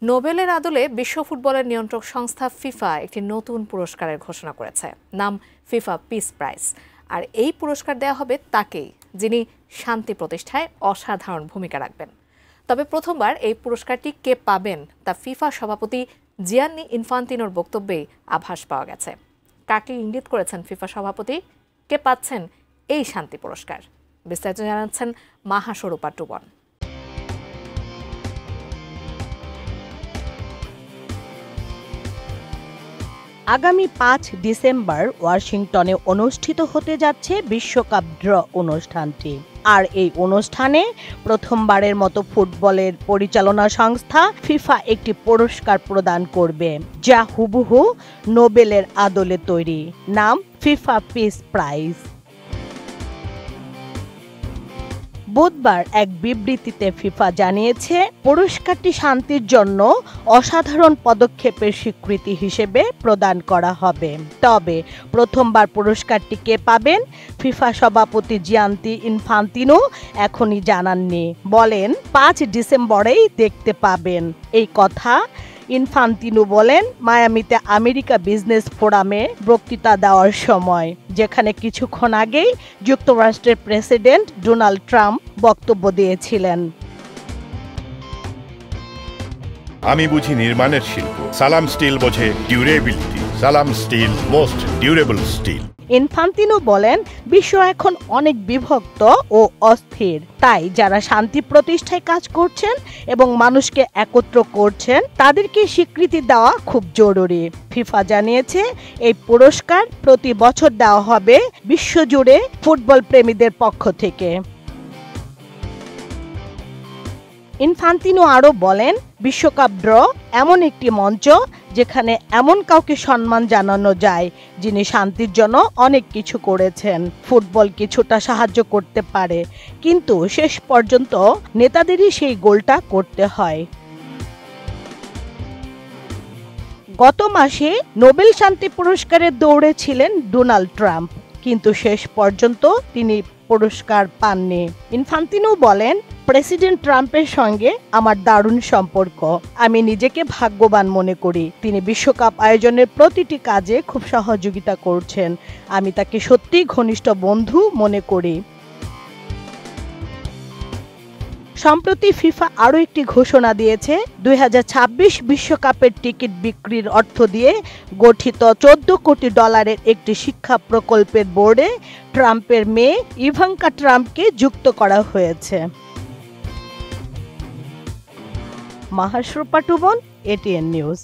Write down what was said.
নোবেলের আদলে বিশ্ব ফুটবলের নিয়ন্ত্রক সংস্থা ফিফা একটি নতুন পুরস্কারের ঘোষণা করেছে। নাম ফিফা পিস প্রাইজ। আর এই পুরস্কার দেওয়া হবে তাকেই, যিনি শান্তি প্রতিষ্ঠায় অসাধারণ ভূমিকা রাখবেন। তবে প্রথমবার এই পুরস্কারটি কে পাবেন তা ফিফা সভাপতি জিয়ান্নি ইনফান্তিনোর বক্তব্যেই আভাস পাওয়া গেছে। কাকে ইঙ্গিত করেছেন ফিফা সভাপতি? কে পাচ্ছেন এই শান্তি পুরস্কার? বিস্তারিত জানাচ্ছেন মাহা স্বরূপা টুবন। আগামী ৫ ডিসেম্বর ওয়াশিংটনে অনুষ্ঠিত হতে যাচ্ছে বিশ্বকাপ ড্র অনুষ্ঠানটি। আর এই অনুষ্ঠানে প্রথমবারের মতো ফুটবলের পরিচালনা সংস্থা ফিফা একটি পুরস্কার প্রদান করবে, যা হুবহু নোবেলের আদলে তৈরি। নাম ফিফা পিস প্রাইজ। বুধবার এক বিবৃতিতে ফিফা জানিয়েছে, পুরস্কারটি শান্তির জন্য অসাধারণ পদক্ষেপের স্বীকৃতি হিসেবে প্রদান করা হবে। তবে প্রথমবার পুরস্কারটি কে পাবেন ফিফা সভাপতি জিয়ান্নি ইনফান্তিনো এখনই জানাননি। বলেন ৫ ডিসেম্বরেই দেখতে পাবেন। এই কথা ইনফান্তিনো বলেন মায়ামিতে আমেরিকা বিজনেস ফোরামে বক্তৃতা দেওয়ার সময়, যেখানে কিছুক্ষণ আগেই যুক্তরাষ্ট্রের প্রেসিডেন্ট ডোনাল্ড ট্রাম্প বক্তব্য দিয়েছিলেন। আমি বুঝি নির্মাণের শিল্প, সালাম স্টিল বোঝে ডিউরেবিলিটি। সালাম steel most durable steel. Infantino বলেন, বিশ্ব এখন অনেক বিভক্ত ও অস্থির, তাই যারা শান্তি প্রতিষ্ঠায় কাজ করছেন এবং মানুষকে একত্র করছেন তাদেরকে স্বীকৃতি দেওয়া খুব জরুরি। ফিফা জানিয়েছে, এই পুরস্কার প্রতি বছর দেওয়া হবে বিশ্বজুড়ে ফুটবল প্রেমীদের পক্ষ থেকে। ইনফান্তিনো আরও বলেন, বিশ্বকাপ ড্র এমন একটি মঞ্চ যেখানে এমন কাউকে সম্মান জানানো যায় যিনি শান্তির জন্য অনেক কিছু করেছেন। ফুটবল কিছুটা সাহায্য করতে পারে, কিন্তু শেষ পর্যন্ত নেতাদেরই সেই গোলটা করতে হয়। গত মাসে নোবেল শান্তি পুরস্কারের দৌড়ে ছিলেন ডোনাল্ড ট্রাম্প, কিন্তু শেষ পর্যন্ত তিনি পুরস্কার পাননি। ইনফান্তিনো বলেন, প্রেসিডেন্ট ট্রাম্পের সঙ্গে আমার দারুণ সম্পর্ক। আমি নিজেকে ভাগ্যবান মনে করি। তিনি বিশ্বকাপ আয়োজনের প্রতিটি কাজে খুব সহযোগিতা করছেন। আমি তাকে সত্যিই ঘনিষ্ঠ বন্ধু মনে করি। সম্প্রতি ফিফা আরও একটি ঘোষণা দিয়েছে, ২০২৬ বিশ্বকাপের টিকিট বিক্রির অর্থ দিয়ে গঠিত $১৪ কোটি একটি শিক্ষা প্রকল্পের বোর্ডে ট্রাম্পের মেয়ে ইভাঙ্কা ট্রাম্পকে যুক্ত করা হয়েছে। মাহা স্বরূপা টুবন, এটিএন নিউজ।